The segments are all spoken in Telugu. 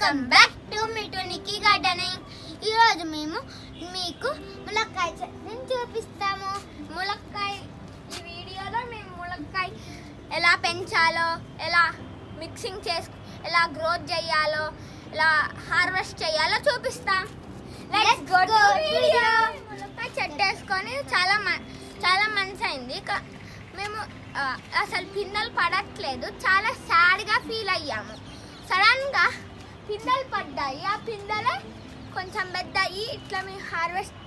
వెల్కమ్ బ్యాక్ టు మిటునికి గార్డెనింగ్. ఈరోజు మేము మీకు ములక్కాయ చెట్టుని చూపిస్తాము. ములక్కాయ ఈ వీడియోలో మేము ములక్కాయ ఎలా పెంచాలో, ఎలా మిక్సింగ్ ఎలా గ్రోత్ చేయాలో, ఎలా హార్వెస్ట్ చేయాలో చూపిస్తాం. Let's go to video. ములక్కాయ చెట్టు వేసుకొని చాలా మంత్స్ అయింది. మేము అసలు పిందెలు పడట్లేదు, చాలా సాడ్గా ఫీల్ అయ్యాము. సడన్గా పిందెలు పడ్డాయి. ఆ పిందెలే కొంచెం పెద్దయి, ఇట్లా మేము హార్వెస్ట్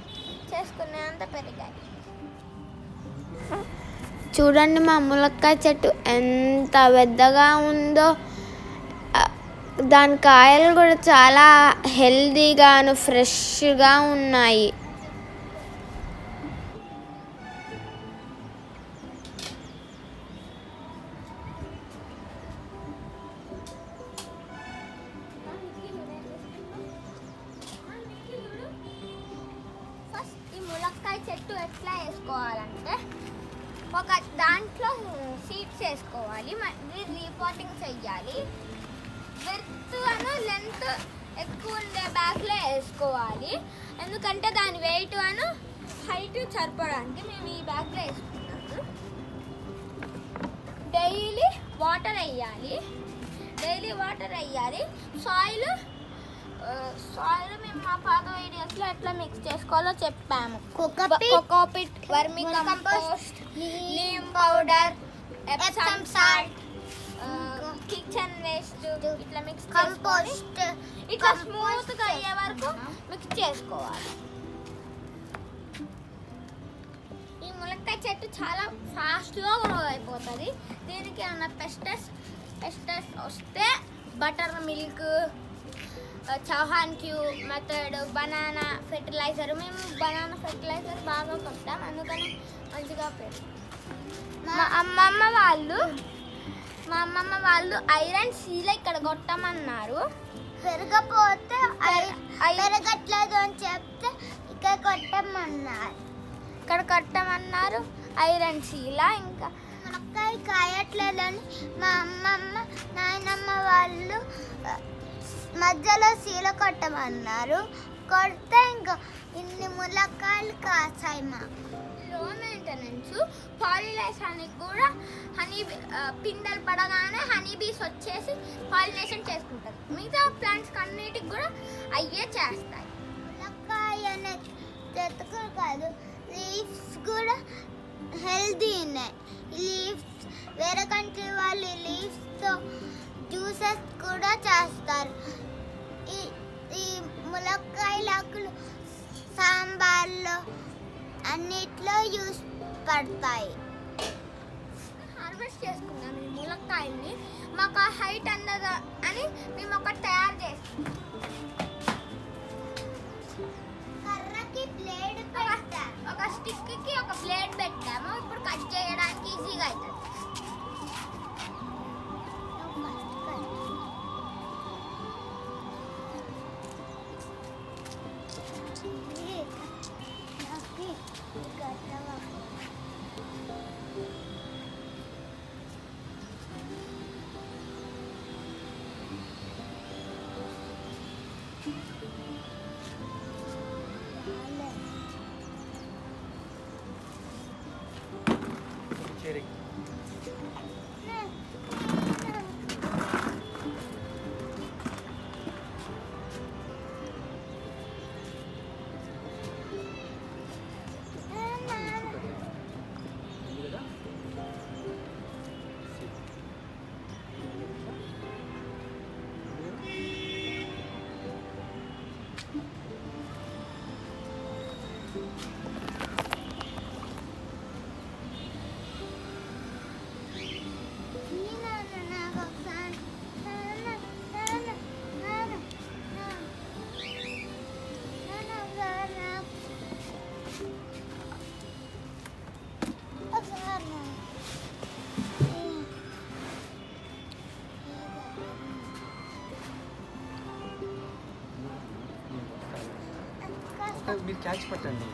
చేసుకునేంత పెరిగాయి. చూడండి మా ములక్కాయ చెట్టు ఎంత పెద్దగా ఉందో. దాని కాయలు కూడా చాలా హెల్దీగాను ఫ్రెష్గా ఉన్నాయి. ములక్కాయ చెట్టు ఎట్లా వేసుకోవాలంటే, ఒక దాంట్లో సీడ్స్ వేసుకోవాలి, రీపాటింగ్ చెయ్యాలి. విడ్త్ అను లెంత్ ఎక్కువ ఉండే బ్యాగ్లో వేసుకోవాలి, ఎందుకంటే దాని వెయిట్ అను హైట్ సరిపోవడానికి మేము ఈ బ్యాగ్లో వేసుకున్నాము. డైలీ వాటర్ వేయాలి. సాయిల్ మేము మా పాత వీడియోస్లో ఎట్లా మిక్స్ చేసుకోవాలో చెప్పాము. కోకోపిట్, వర్మి compost, neem powder, Epsom salt, kitchen waste ఇట్లా మిక్స్ కంపోస్ట్ ఇట్లా స్మూత్గా అయ్యే వరకు మిక్స్ చేసుకోవాలి. ఈ ములక్కాయ చెట్టు చాలా ఫాస్ట్గా గ్రో అయిపోతుంది. దీనికి ఏమన్నా పెస్టస్ వస్తే buttermilk, Chauhan Q method, banana fertiliser. మేము బనానా ఫెర్టిలైజర్ బాగా కొట్టాం, అందుకని మంచిగా పెరుగు. మా అమ్మమ్మ వాళ్ళు ఐరన్ సీల ఇక్కడ కొట్టమన్నారు. పెరగపోతే పెరగట్లేదు అని చెప్తే ఇక్కడ కొట్టమన్నారు. ఐరన్ సీల. ఇంకా ములక్కాయ కాయట్లేదని మా అమ్మమ్మ నాయనమ్మ వాళ్ళు మధ్యలో సీల కొట్టమన్నారు. కొడితే ఇంకా ఇన్ని ములక్కాయలు కాసాయి. మా లో మెయింటెనెన్స్. పాలినేషన్కి కూడా పిందెలు పడగానే హనీ బీస్ వచ్చేసి పాలినేషన్ చేసుకుంటారు. మిగతా ప్లాంట్స్ అన్నిటికి కూడా అయ్యే చేస్తాయి. ములక్కాయ అనే చెట్టుకు కాదు, లీవ్స్ కూడా హెల్దీ ఉన్నాయి. లీవ్స్ వేరే కంట్రీ వాళ్ళు లీవ్స్తో జ్యూసెస్ కూడా చేస్తారు. ఈ ములక్కాయల ఆకులు సాంబార్లో అన్నిట్లో యూస్ పడతాయి. హార్వెస్ట్ చేసుకున్నాం ఈ ములక్కాయల్ని. మాకు ఆ హైట్ అందదు అని మేము ఒకటి తయారు చేస్తాం. కర్రకి బ్లేడ్ ఒక స్టిక్కి ఒక బ్లేడ్ పెట్టాము. ఇప్పుడు కట్ చేయడానికి ఈజీగా అవుతుంది. మీరు క్యాచ్ పట్టండి.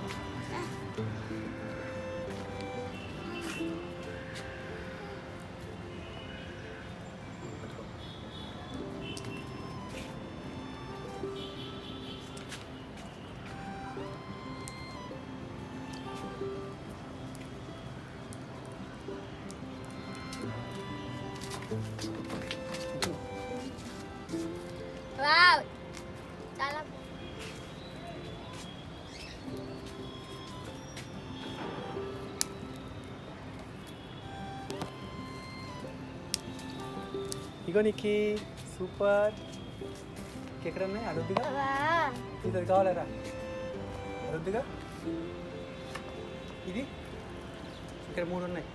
ఇగో నీకు సూపర్ ఎక్కడ ఉన్నాయి అడుగుగా ఇది కావాలరా అడుగుగా ఇది ఇక్కడ 3 ఉన్నాయి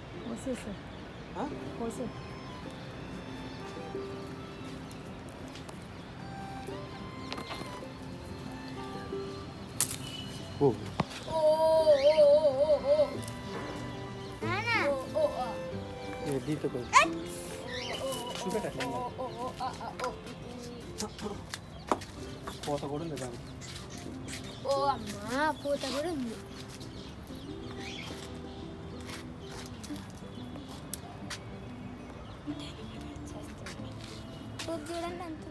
దీంతో చూపెట్ట పూత కూడా ఉంది దానికి. ఓ అమ్మా పూత కూడా ఉంది. చూడండి అంత.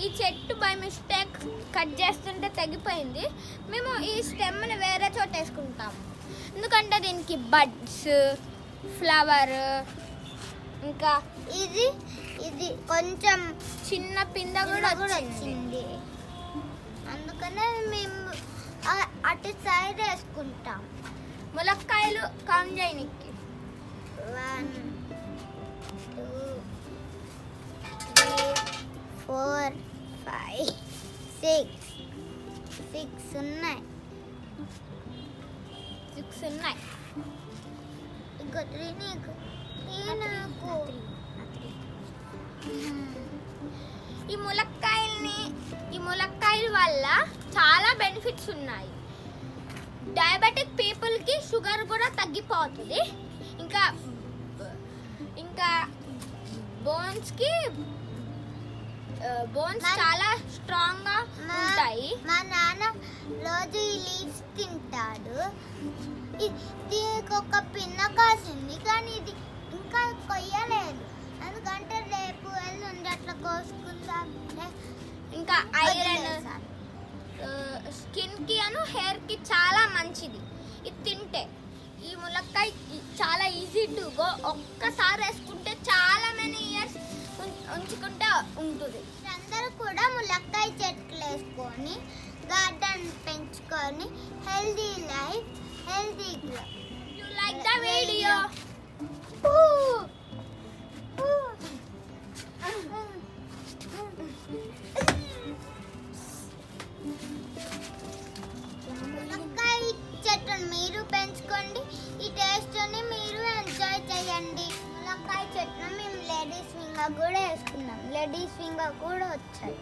ఈ చెట్టు బై మిస్టేక్ కట్ చేస్తుంటే తెగిపోయింది. మేము ఈ స్టెమ్ని వేరే చోట వేసుకుంటాం, ఎందుకంటే దీనికి బడ్స్, ఫ్లవర్, ఇంకా ఇది కొంచెం చిన్న పింద కూడా వచ్చింది. అందుకనే మేము అటు సైడ్ వేసుకుంటాం. ములక్కాయలు కౌంట్ చేయనికి 1 2 3 4 5 6 ఉన్నాయి. ఇంకో 3 నీకు నాకు. ఈ ములక్కాయల వల్ల చాలా బెనిఫిట్స్ ఉన్నాయి. డయాబెటిక్ పీపుల్కి షుగర్ కూడా తగ్గిపోతుంది. ఇంకా బోన్స్ చాలా స్ట్రాంగ్గా ఉంటాయి. మా నాన్న రోజు ఈ లీవ్స్ తింటాడు. దీనికి ఒక పిన్న కాసింది, కానీ ఇది ఇంకా కొయ్యలేదు. ఎందుకంటే రేపు ఎల్లుండి అట్లా కోసుకుందాం. ఇంకా ఐరన్ స్కిన్కి హెయిర్కి చాలా మంచిది. ఇది తింటే ఈ ములక్కాయ చాలా ఈజీ టు గో. ఒక్కసారి వేసుకుంటే చాలా మెనీ ఇయర్స్ ఉంచుకుంటే ఉంటుంది. అందరూ కూడా ములక్కాయ చెట్లు వేసుకొని గార్డెన్ పెంచుకొని healthy life, healthy grow. You like the video? ములక్కాయ చెట్టును మీరు పెంచుకోండి. ఈ టేస్ట్ని మీరు ఎంజాయ్ చేయండి. ములక్కాయ చెట్టును మేము లేడీస్ ఫింగర్ కూడా వేసుకున్నాం. లేడీస్ ఫింగర్ కూడా వచ్చాయి.